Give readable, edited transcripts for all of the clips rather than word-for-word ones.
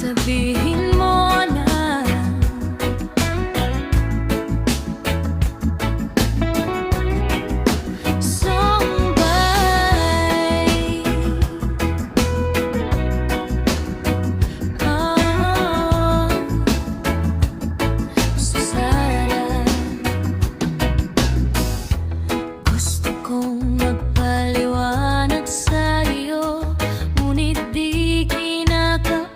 Sabihin mo na sombay. Susara, gusto kong magpaliwanag sa'yo, ngunit di kinakausap.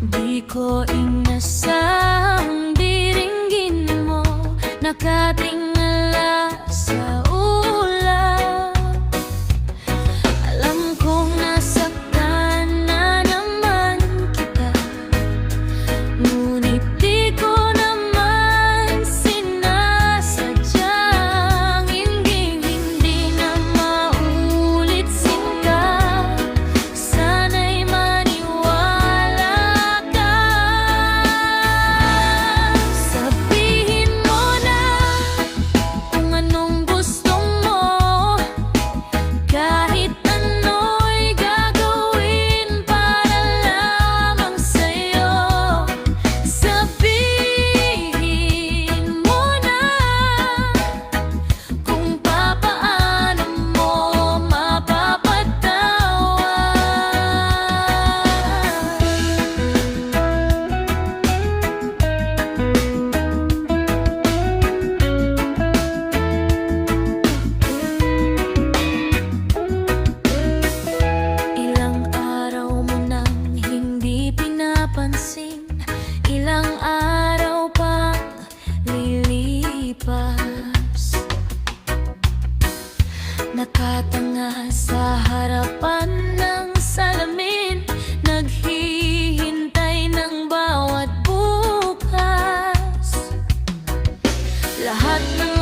Di ko inasahang diringgin mo, nakatingala sa ulap. Alam kong nasaktan na naman kita, ngunit di ko naman sinasadyang hindi na maulit sinta. Sana'y maniwala ka. Sabihin mo na kung anong gusto mo, kahit ano'y gagawin para lamang sa'yo. Sabihin mo na kung papaano mo Ilang araw mo nang hindi pinapansin, ilang araw pang lilipas. Nakatanga sa harapan ng salamin, naghihintay ng bawat bukas. Lahat ng